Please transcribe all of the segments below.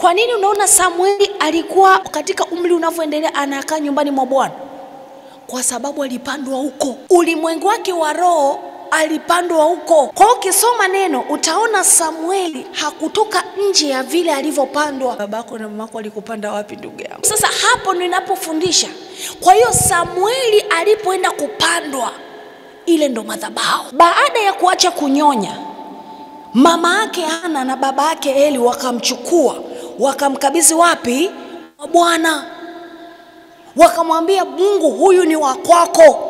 Kwa nini unaona Samueli alikuwa katika umri unavyoendelea anakaa nyumbani mwa Bwana? Kwa sababu alipandwa huko. Ulimwengu wake wa roho alipandwa huko. Kwa hiyo ukisoma neno utaona Samueli hakutoka nje ya vile alivyopandwa. Babako na mamako alikupanda wapi ndugu yangu? Sasa hapo ninapofundisha. Kwa hiyo Samueli alipoenda kupandwa, ile ndo madhabahu. Baada ya kuacha kunyonya, mama yake Hana na baba yake Eli wakamchukua, wakamkabidhi wapi? Kwa Bwana. Wakamwambia, Mungu huyu ni wa kwako,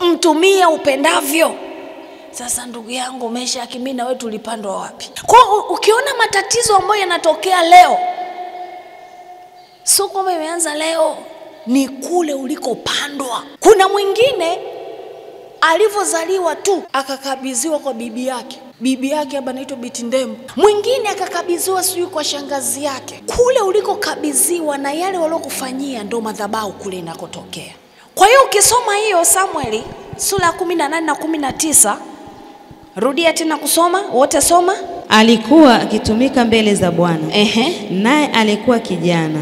mtumie upendavyo. Sasa ndugu yangu, maisha yake mimi na wewe tulipandwa wapi? Kwa ukiona matatizo ambayo yanatokea leo, sio kwamba imeanza leo, ni kule ulikopandwa. Kuna mwingine alivyozaliwa tu akakabidhiwa kwa bibi yake. Bibi yake hapa anaitwa Biti Ndemu. Mwingine akakabidhiwa sijui kwa shangazi yake. Kule ulikokabidhiwa na yale walokufanyia ndo madhabahu kule inakotokea. Kwa hiyo ukisoma hiyo Samueli sura ya 18 na 19, rudia tena kusoma, wote soma. Alikuwa akitumika mbele za Bwana. Naye alikuwa kijana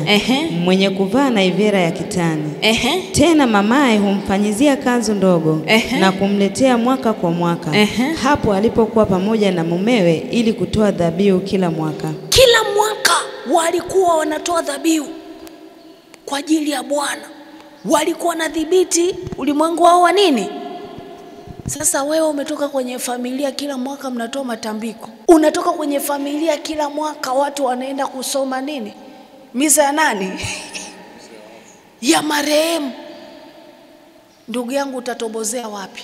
mwenye kuvaa naivera ya kitani. Tena mamaye humfanyizia kanzu ndogo na kumletea mwaka kwa mwaka. Hapo alipokuwa pamoja na mumewe ili kutoa dhabihu kila mwaka. Kila mwaka walikuwa wanatoa dhabihu kwa ajili ya Bwana. Walikuwa wanadhibiti ulimwengu wao wa nini? Sasa wewe umetoka kwenye familia kila mwaka mnatoa matambiko. Unatoka kwenye familia kila mwaka watu wanaenda kusoma nini? Misa ya nani? Ya marehemu. Ndugu yangu, utatobozea wapi?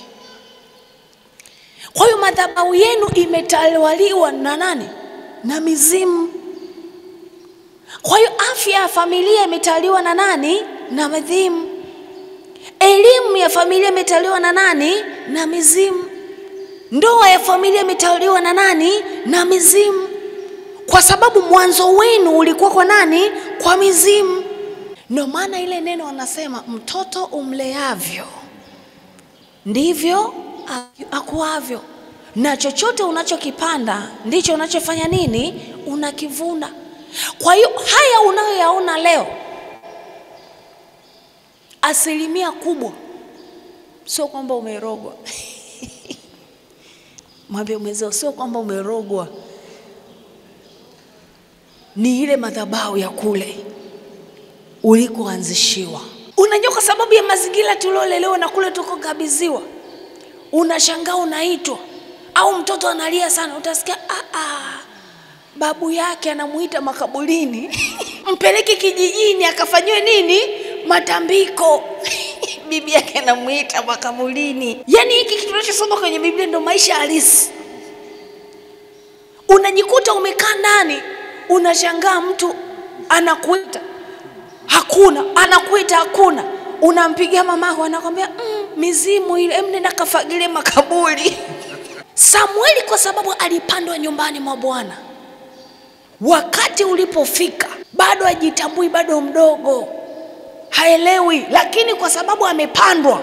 Kwa hiyo madhabahu yenu imetawaliwa na nani? Na mizimu. Kwa hiyo afya ya familia imetawaliwa na nani? Na mizimu. Elimu ya familia imetawaliwa na nani? Na mizimu. Ndoa ya familia imetawaliwa na nani? Na mizimu. Kwa sababu mwanzo wenu ulikuwa kwa nani? Kwa mizimu. Ndio maana ile neno wanasema mtoto umleavyo ndivyo akuavyo. Na chochote unachokipanda ndicho unachofanya nini? Unakivuna. Kwa hiyo haya unayoyaona leo, asilimia kubwa sio kwamba umerogwa. Mwambie mwenzio, sio kwamba umerogwa, ni ile madhabahu ya kule ulikoanzishiwa. Unajua kwa sababu ya mazingira tuliolelewa na kule tukokabidhiwa, unashangaa unaitwa au mtoto analia sana, utasikia babu yake anamuita makaburini. Mpeleke kijijini akafanywe nini? Matambiko. Bibi yake anamuita makaburini. Yaani hiki kitu tunachosoma kwenye Biblia ndio maisha halisi. Unajikuta umekaa ndani, unashangaa mtu anakuita hakuna, anakuita hakuna. Unampigia mamako anakwambia mizimu ile, nenda kafagile makaburi. Samueli kwa sababu alipandwa nyumbani mwa Bwana, wakati ulipofika bado hajitambui, bado mdogo, haelewi, lakini kwa sababu amepandwa,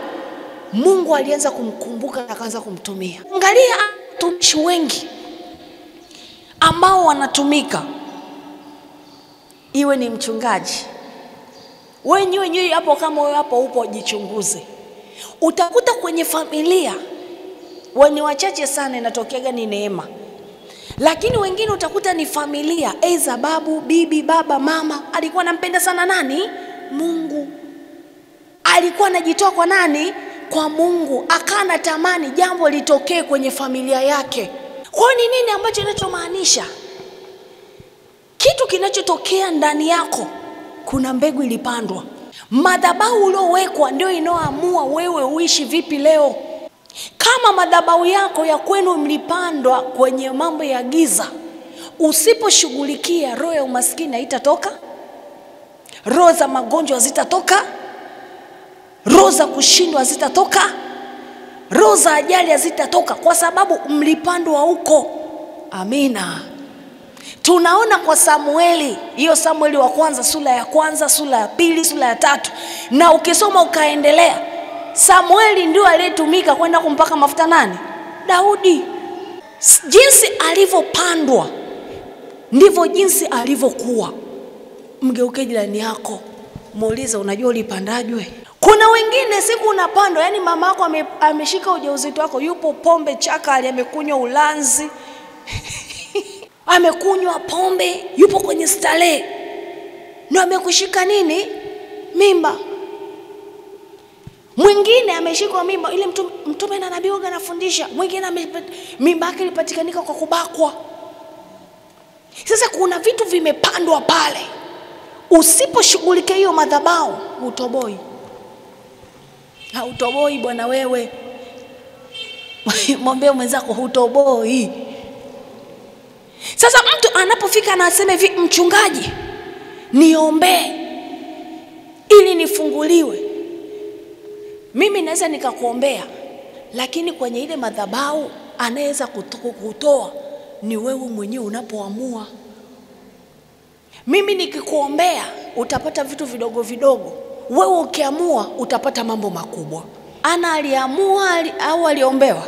Mungu alianza kumkumbuka na akaanza kumtumia. Angalia watumishi wengi ambao wanatumika, iwe ni mchungaji. Wewe hapo, kama wewe hapo upo, jichunguze. Utakuta kwenye familia wani wachache sana inatokeaga ni neema, lakini wengine utakuta ni familia aidha babu, bibi, baba, mama alikuwa anampenda sana nani? Mungu. Alikuwa anajitoa kwa nani? Kwa Mungu. Akana tamani jambo litokee kwenye familia yake. Kwa nini? Nini ambacho inachomaanisha? Kitu kinachotokea ndani yako, kuna mbegu ilipandwa. Madhabahu uliowekwa ndio inaoamua wewe uishi vipi leo. Kama madhabahu yako ya kwenu mlipandwa kwenye mambo ya giza, usiposhughulikia, roho ya umaskini haitatoka, roho za magonjwa zitatoka, roho za kushindwa zitatoka, roho za ajali zitatoka, kwa sababu mlipandwa huko. Amina. Tunaona kwa Samueli, hiyo Samueli wa kwanza, sura ya kwanza, sura ya pili, sura ya tatu, na ukisoma ukaendelea, Samueli ndio aliyetumika kwenda kumpaka mafuta nani? Daudi. Jinsi alivyopandwa ndivyo jinsi alivyokuwa. Mgeuke jirani yako, muulize, unajua ulipandajwe? Kuna wengine siku unapandwa, yani mama yako ameshika ujauzito wako, yupo pombe chakali, amekunywa ulanzi amekunywa pombe, yupo kwenye starehe, na amekushika nini? Mimba. Mwingine ameshikwa mimba, ile mtume na nabii waga anafundisha, mwingine mimba yake ilipatikanika kwa kubakwa. Sasa kuna vitu vimepandwa pale. Usiposhughulikia hiyo madhabahu, utoboi. Hautoboi bwana wewe. Mwambie mwenzako hutoboi. Sasa mtu anapofika na aseme hivi, mchungaji, niombe ili nifunguliwe. Mimi naweza nikakuombea, lakini kwenye ile madhabahu anaweza kutoa ni wewe mwenyewe unapoamua. Mimi nikikuombea utapata vitu vidogo vidogo, wewe ukiamua utapata mambo makubwa. Ana aliamua au aliombewa?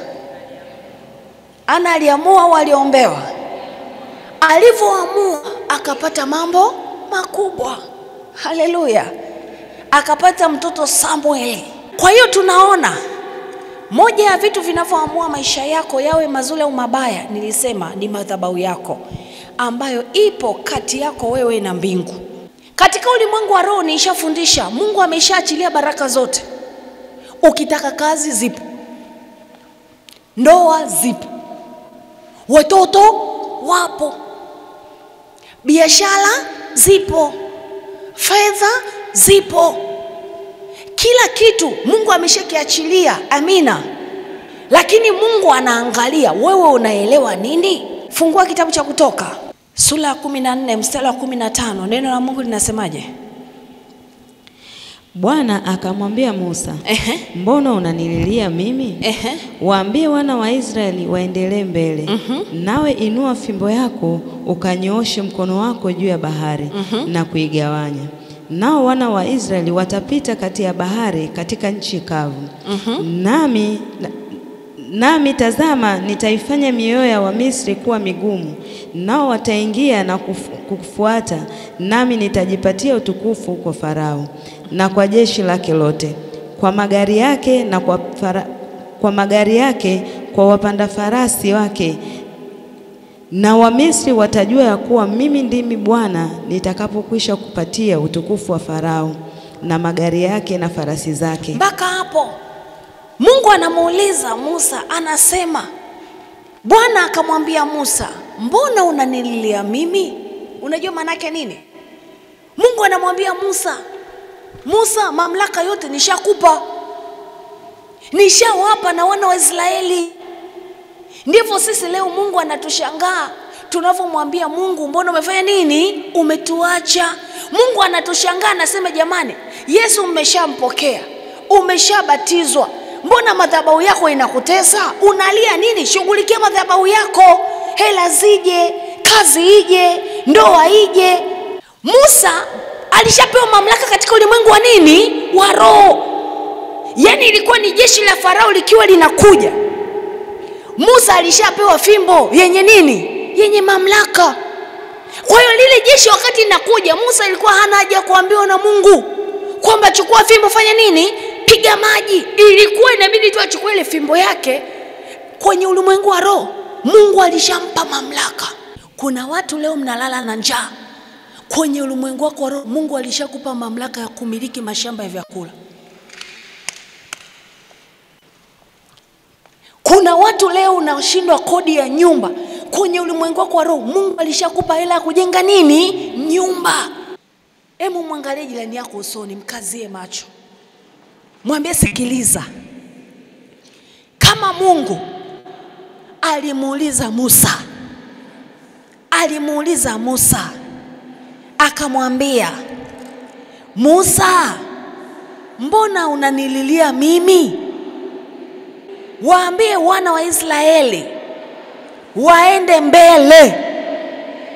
Ana aliamua au aliombewa? Alivyoamua akapata mambo makubwa. Haleluya. Akapata mtoto Samueli. Kwa hiyo tunaona moja ya vitu vinavyoamua maisha yako yawe mazuri au mabaya, nilisema ni madhabahu yako ambayo ipo kati yako wewe na mbingu. Katika ulimwengu wa roho nishafundisha, Mungu ameshaachilia baraka zote. Ukitaka kazi zipo, ndoa zipo, watoto wapo, biashara zipo, fedha zipo, kila kitu Mungu ameshakiachilia. Amina. Lakini Mungu anaangalia wewe unaelewa nini? Fungua kitabu cha Kutoka sura ya 14 mstari wa 15. Neno la Mungu linasemaje? Bwana akamwambia Musa, mbona unanililia mimi? Waambie wana wa Israeli waendelee mbele. Nawe inua fimbo yako ukanyooshe mkono wako juu ya bahari na kuigawanya. Nao wana wa Israeli watapita kati ya bahari katika nchi kavu. Nami tazama, nitaifanya mioyo ya Wamisri kuwa migumu, nao wataingia na kufuata, nami nitajipatia utukufu kwa Farao na kwa jeshi lake lote, kwa magari yake na kwa wapanda farasi wake. Na Wamisri watajua ya kuwa mimi ndimi Bwana nitakapokwisha kupatia utukufu wa Farao na magari yake na farasi zake. Mpaka hapo Mungu anamuuliza Musa, anasema, Bwana akamwambia Musa, mbona unanililia mimi? Unajua maana yake nini? Mungu anamwambia Musa, Musa, mamlaka yote nishakupa, nishawapa na wana wa Israeli. Ndivyo sisi leo Mungu anatushangaa tunavyomwambia Mungu, mbona umefanya nini? Umetuacha. Mungu anatushangaa, anasema, jamani, Yesu mmeshampokea, umeshabatizwa, mbona madhabahu yako inakutesa? Unalia nini? Shughulikia madhabahu yako. Hela zije, kazi ije, ndoa ije. Musa alishapewa mamlaka katika ulimwengu wa nini? Wa roho. Yani ilikuwa ni jeshi la Farao likiwa linakuja. Musa alishapewa fimbo yenye nini? Yenye mamlaka. Kwa hiyo lile jeshi wakati linakuja, Musa ilikuwa hana haja kuambiwa na Mungu kwamba chukua fimbo, fanya nini? Piga maji. Ilikuwa inabidi tu achukue ile fimbo yake. Kwenye ulimwengu wa roho Mungu alishampa mamlaka. Kuna watu leo mnalala na njaa. Kwenye ulimwengu wako wa roho Mungu alishakupa mamlaka ya kumiliki mashamba ya vyakula. Kuna watu leo unashindwa kodi ya nyumba. Kwenye ulimwengu wako wa roho Mungu alishakupa hela ya kujenga nini? Nyumba. Hebu mwangalie jirani yako usoni, mkazie macho, mwambie, sikiliza, kama Mungu alimuuliza Musa akamwambia, Musa, mbona unanililia mimi? Waambie wana wa Israeli waende mbele,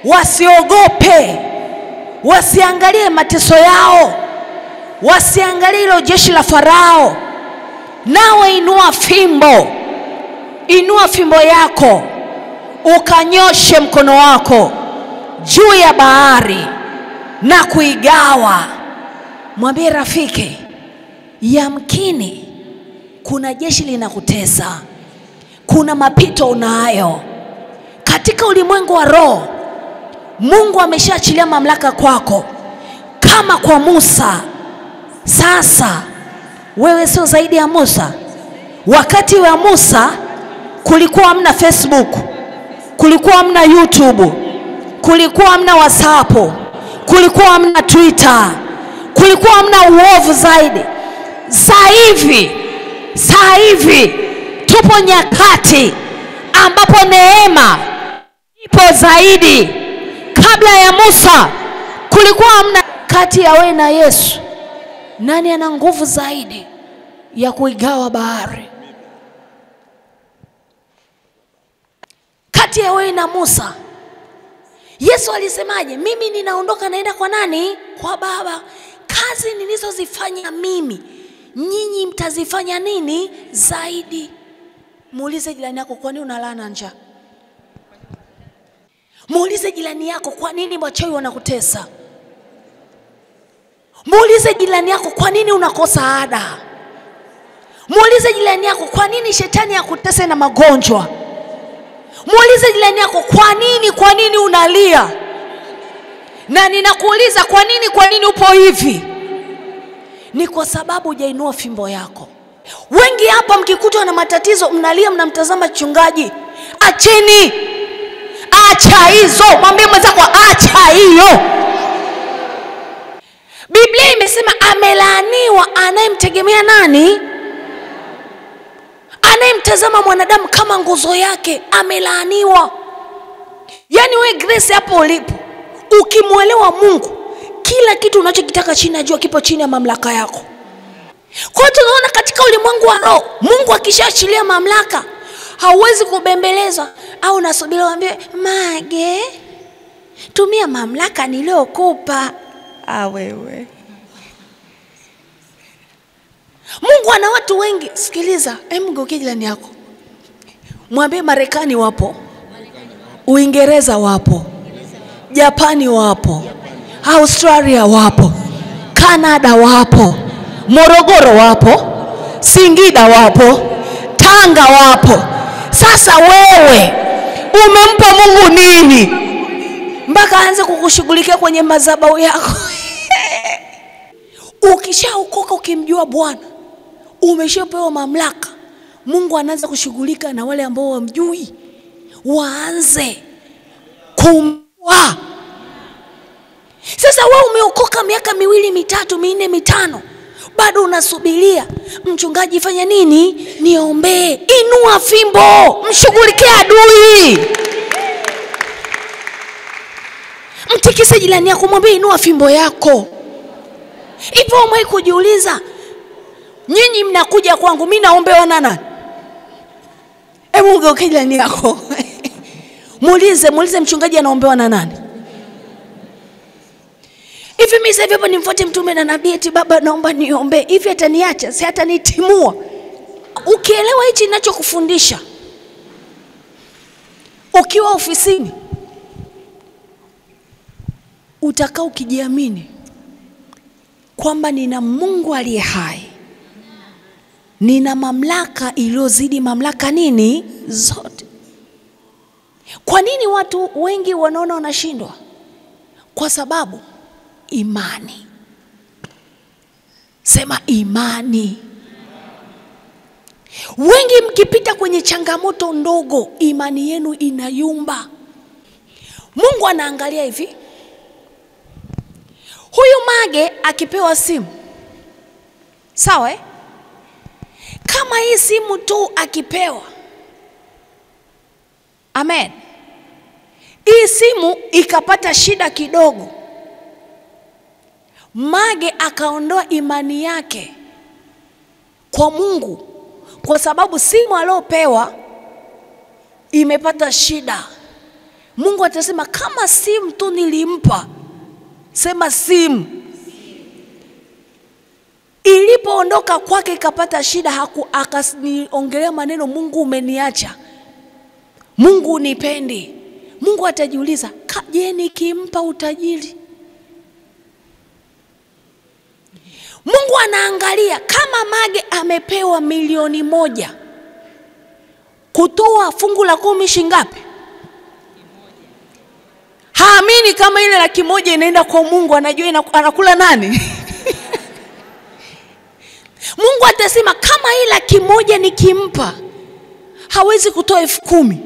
wasiogope, wasiangalie mateso yao, wasiangalie hilo jeshi la Farao. Nawe inua fimbo yako ukanyoshe mkono wako juu ya bahari na kuigawa. Mwambie rafiki, yamkini kuna jeshi linakutesa, kuna mapito unayo katika ulimwengu wa roho. Mungu ameshaachilia mamlaka kwako kama kwa Musa. Sasa wewe sio zaidi ya Musa. Wakati wa Musa kulikuwa hamna Facebook, kulikuwa hamna YouTube, kulikuwa hamna WhatsApp, kulikuwa hamna Twitter, kulikuwa hamna uovu zaidi. Sasa hivi tupo nyakati ambapo neema ipo zaidi. Kabla ya Musa kulikuwa hamna. Kati ya wewe na Yesu, nani ana nguvu zaidi ya kuigawa bahari? Kati ya wewe na Musa, Yesu alisemaje? Mimi ninaondoka naenda kwa nani? Kwa Baba. Kazi nilizozifanya mimi, nyinyi mtazifanya nini zaidi? Muulize jirani yako, kwa nini unalala njaa? Muulize jirani yako, kwa nini wachawi wanakutesa? Muulize jirani yako, kwa nini unakosa ada? Muulize jirani yako, kwa nini shetani akutesa na magonjwa? Muulize jirani yako, kwa nini unalia? Na ninakuuliza, kwa nini upo hivi? Ni kwa sababu hujainua fimbo yako. Wengi hapa mkikutwa na matatizo mnalia, mnamtazama chungaji. Acheni. Acha hizo. Mwambie mwenzako, acha hiyo. Biblia imesema amelaaniwa anayemtegemea nani? Anayemtazama mwanadamu kama nguzo yake. Amelaaniwa. Yaani wewe Grace hapo ulipo, ukimuelewa Mungu, kila kitu unachokitaka chini ya jua kipo chini ya mamlaka yako. Kwa hiyo tunaona katika ulimwengu wa roho, Mungu akishaachilia mamlaka, hauwezi kubembelezwa au nasubiri waambie, Mage, tumia mamlaka niliyokupa. Wewe. Mungu ana watu wengi. Sikiliza, Mungu kijilani yako, mwambie Marekani wapo, Uingereza wapo, Japani wapo, Australia wapo, Canada wapo, Morogoro wapo, Singida wapo, Tanga wapo. Sasa wewe umempa Mungu nini mpaka aanze kukushughulikia kwenye madhabahu yako? Ukishaokoka ukimjua Bwana, umeshapewa mamlaka, Mungu anaanza kushughulika na wale ambao wamjui, waanze kumwa. Sasa wewe umeokoka miaka 2, 3, 4, 5, bado unasubiria mchungaji fanya nini? Niombee. Inua fimbo, mshughulikie adui. Mtikise jirani yako, mwambie inua fimbo yako. Hivyo umewahi kujiuliza, nyinyi mnakuja kwangu, mimi naombewa na nani? Hebu ngeuke jirani yako. Muulize mchungaji anaombewa na nani? Hivi mimi sasa hapa nimfuate mtume na nabii eti baba naomba niombe, hivi ataniacha? Si atanitimua? Ukielewa hichi ninachokufundisha, ukiwa ofisini utakaa ukijiamini kwamba nina Mungu aliye hai, nina mamlaka iliyozidi mamlaka nini zote. Kwa nini watu wengi wanaona wanashindwa? Kwa sababu imani. Sema imani. Wengi mkipita kwenye changamoto ndogo, imani yenu inayumba. Mungu anaangalia hivi, huyu Mage akipewa simu, sawa kama hii simu tu akipewa, amen, hii simu ikapata shida kidogo, Mage akaondoa imani yake kwa Mungu, kwa sababu simu aliopewa imepata shida. Mungu atasema kama simu tu nilimpa. Sema simu. Ilipoondoka kwake ikapata shida, akaniongelea maneno, Mungu umeniacha, Mungu unipendi, Mungu atajiuliza, je, nikimpa utajiri? Mungu anaangalia kama Mage amepewa 1,000,000 kutoa fungu la 10 shingapi? Haamini kama ile 100,000 inaenda kwa Mungu, anajua anakula nani? Mungu atasema kama hii 100,000 nikimpa hawezi kutoa 10,000.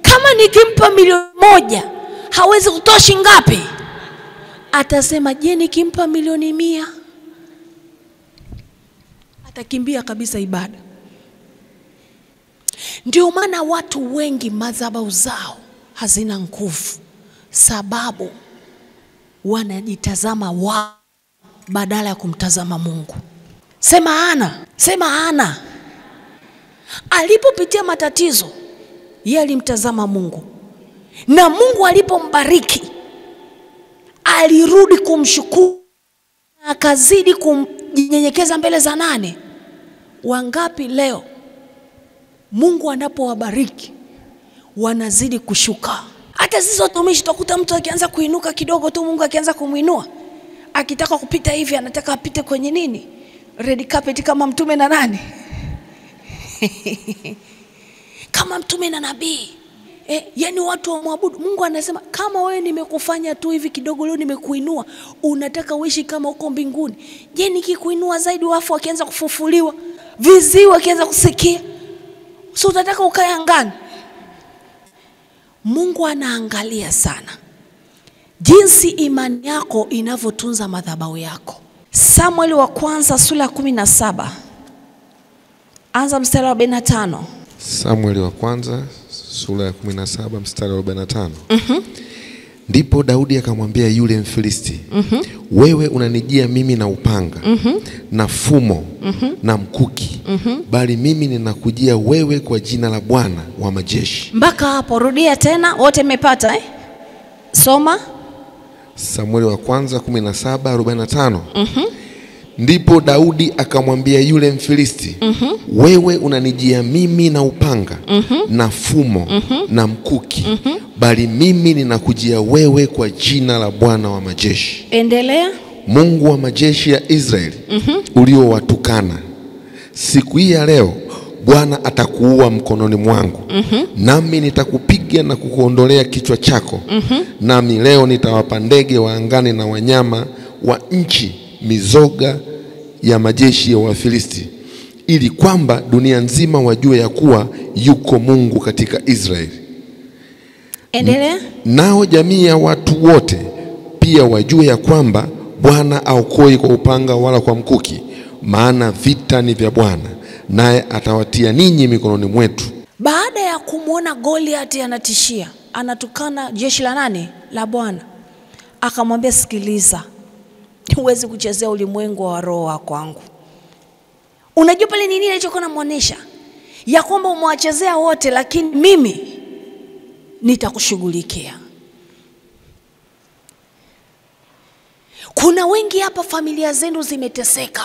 Kama nikimpa 1,000,000 hawezi kutoa shingapi? Atasema je, nikimpa 1,100,000? Atakimbia kabisa ibada. Ndio maana watu wengi madhabahu zao hazina nguvu, sababu wanajitazama wao badala ya kumtazama Mungu. Sema Ana alipopitia matatizo, yeye alimtazama Mungu, na Mungu alipombariki alirudi kumshukuru, akazidi kujinyenyekeza mbele za nane. Wangapi leo Mungu anapowabariki wanazidi kushuka? Hata sisi watumishi tutakuta mtu akianza kuinuka kidogo tu, Mungu akianza kumuinua, akitaka kupita hivi anataka apite kwenye nini? Red carpet kama mtume na nani? Kama mtume na nabii. Yani watu wa muabudu. Mungu anasema kama wewe nimekufanya tu hivi kidogo leo, nimekuinua, unataka uishi kama uko mbinguni. Je, nikikuinua zaidi wafu wakianza kufufuliwa, viziwi wakianza kusikia, sio utataka ukae angani? Mungu anaangalia sana jinsi imani yako inavyotunza madhabahu yako. Samueli wa kwanza sura 17. Anza mstari wa 45. Samueli wa kwanza sura ya 17 mstari wa 45. Ndipo Daudi akamwambia yule Mfilisti, wewe unanijia mimi na upanga na fumo na mkuki, bali mimi ninakujia wewe kwa jina la Bwana wa majeshi. Mpaka hapo rudia tena, wote mmepata Soma. Samueli wa kwanza 17:45. Ndipo Daudi akamwambia yule Mfilisti, wewe unanijia mimi na upanga na fumo na mkuki, bali mimi ninakujia wewe kwa jina la Bwana wa majeshi. Endelea. Mungu wa majeshi ya Israeli, uliowatukana. Siku hii ya leo Bwana atakuua mkononi mwangu, nami nitakupiga na kukuondolea kichwa chako. Nami leo nitawapa ndege wa angani na wanyama wa nchi mizoga ya majeshi ya Wafilisti, ili kwamba dunia nzima wajue ya kuwa yuko Mungu katika Israeli. Endelea. Nao jamii ya watu wote pia wajue ya kwamba Bwana aokoi kwa upanga wala kwa mkuki, maana vita ni vya Bwana, naye atawatia ninyi mikononi mwetu. Baada ya kumwona Goliath anatishia, anatukana jeshi la nani? La Bwana. Akamwambia, sikiliza, huwezi kuchezea ulimwengu wa roho wako wangu. Unajua pale nini alichokuwa anamuonesha? Ya kwamba umewachezea wote, lakini mimi nitakushughulikia. Kuna wengi hapa familia zenu zimeteseka.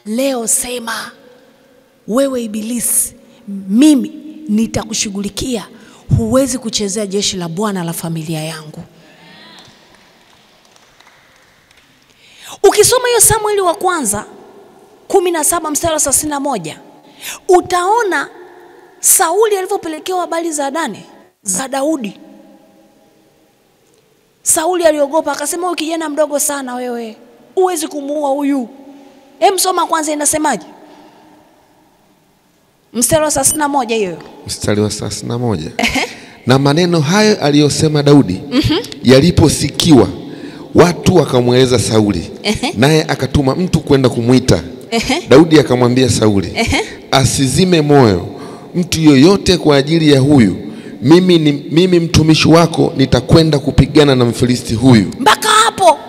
Leo sema, wewe ibilisi, mimi nitakushughulikia. Huwezi kuchezea jeshi la Bwana la familia yangu. Ukisoma hiyo Samueli wa kwanza 17 mstari wa 31, utaona Sauli alivyopelekewa habari za Daudi. Sauli aliogopa, akasema, huyu kijana mdogo sana wewe, huwezi kumuua huyu. Soma kwanza inasemaje? Mstari wa 31 hiyo. Mstari wa 31. Na maneno hayo aliyosema Daudi yaliposikiwa, watu wakamweleza Sauli, naye akatuma mtu kwenda kumuita. Daudi akamwambia Sauli, asizime moyo mtu yoyote kwa ajili ya huyu. Mimi mtumishi wako nitakwenda kupigana na Mfilisti huyu. Mpaka hapo.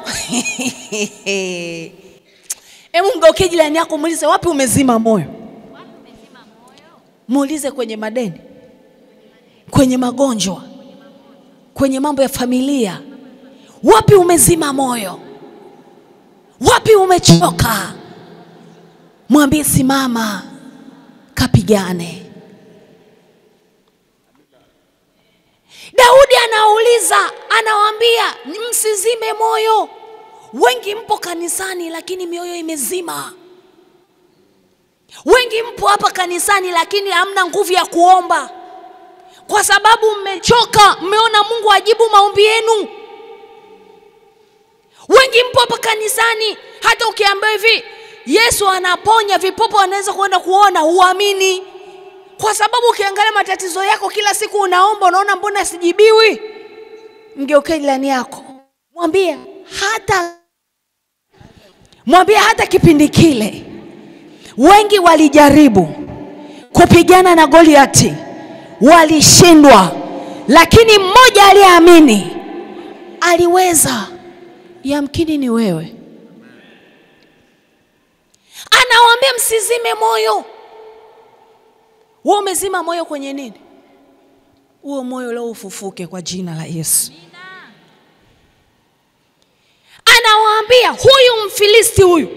Mgeukie jirani yako, muulize, wapi umezima moyo? Muulize kwenye madeni, kwenye magonjwa, kwenye mambo ya familia. Wapi umezima moyo? Wapi umechoka? Mwambie simama, kapigane. Daudi anauliza, anawaambia msizime moyo. Wengi mpo kanisani lakini mioyo imezima. Wengi mpo hapa kanisani lakini hamna nguvu ya kuomba, kwa sababu mmechoka, mmeona Mungu ajibu maombi yenu. Wengi mpo hapa kanisani, hata ukiambiwa hivi Yesu anaponya vipopo anaweza kwenda kuona, uamini. Kwa sababu ukiangalia matatizo yako kila siku unaomba, unaona mbona sijibiwi. Mgeuke jirani yako, mwambie hata kipindi kile wengi walijaribu kupigana na Goliati, walishindwa, lakini mmoja aliyeamini aliweza. Yamkini ni wewe. Anawaambia msizime moyo. Wewe umezima moyo kwenye nini? Huo moyo leo ufufuke kwa jina la Yesu. Anawaambia huyu Mfilisti huyu,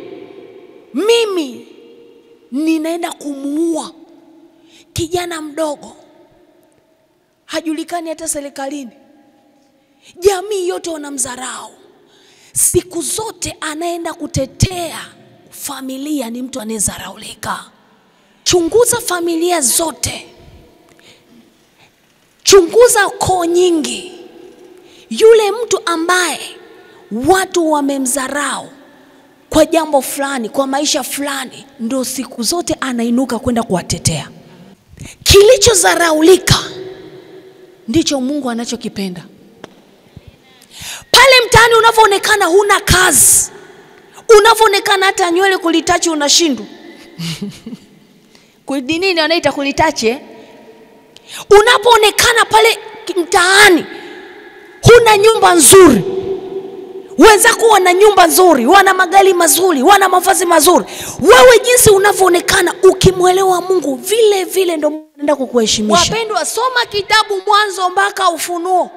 mimi ninaenda kumuua. Kijana mdogo, hajulikani hata serikalini, jamii yote wanamdharau. Siku zote anaenda kutetea familia ni mtu anayedharaulika. Chunguza familia zote, chunguza koo nyingi. Yule mtu ambaye watu wamemdharau kwa jambo fulani, kwa maisha fulani, ndo siku zote anainuka kwenda kuwatetea. Kilichodharaulika ndicho Mungu anachokipenda. Pale mtaani unavyoonekana huna kazi, unavyoonekana hata nywele kulitachi unashindwa. Kwa nini wanaita kulitachi? Unapoonekana pale mtaani huna nyumba nzuri, wenzako wana nyumba nzuri, wana magari mazuri, wana mavazi mazuri. Wewe jinsi unavyoonekana, ukimwelewa Mungu vile vile ndo anaenda kukuheshimisha. Wapendwa, soma kitabu Mwanzo mpaka Ufunuo.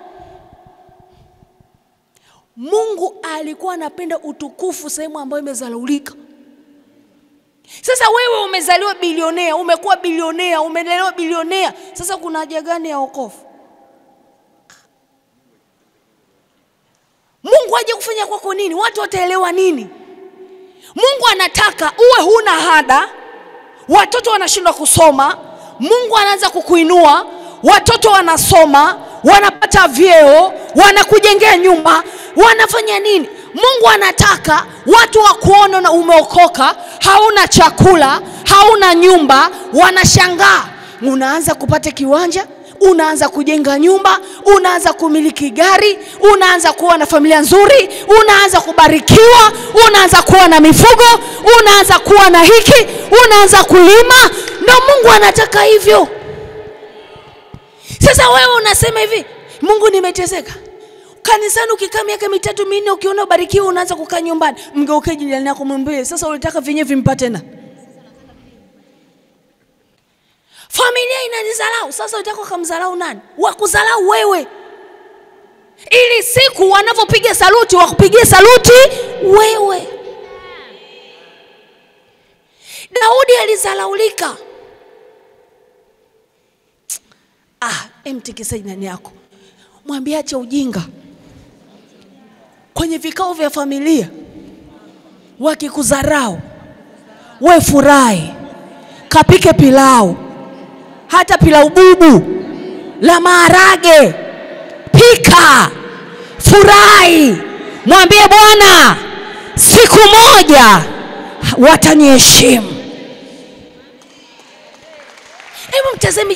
Mungu alikuwa anapenda utukufu sehemu ambayo imezalaulika. Sasa wewe umezaliwa bilionea, umekuwa bilionea, umelelewa bilionea. Sasa kuna haja gani ya wokovu? Mungu aje kufanya kwako nini? Watu wataelewa nini? Mungu anataka uwe huna hada, watoto wanashindwa kusoma, Mungu anaanza kukuinua, watoto wanasoma, wanapata vyeo, wanakujengea nyumba, wanafanya nini? Mungu anataka watu wakuone na umeokoka, hauna chakula, hauna nyumba, wanashangaa. Unaanza kupata kiwanja, unaanza kujenga nyumba, unaanza kumiliki gari, unaanza kuwa na familia nzuri, unaanza kubarikiwa, unaanza kuwa na mifugo, unaanza kuwa na hiki, unaanza kulima. Ndio Mungu anataka hivyo. Sasa wewe unasema hivi, Mungu nimeteseka. Kanisani ukikaa miaka 3 4 ukiona barikiwa unaanza kukaa nyumbani. Mgeuke jirani yako mwambie, sasa unataka vinyewe vimpate na. Familia inanidharau, sasa unataka kumdharau nani? Wakudharau wewe. Ili siku wanavyopiga saluti wakupigie saluti wewe. Daudi alizalaulika. Mtikise jirani yako, mwambie acha ujinga. Kwenye vikao vya familia wakikudharau, wewe furahi, kapike pilau, hata pilau bubu la maharage, pika, furahi, mwambie Bwana siku moja wataniheshimu. Hebu mtazame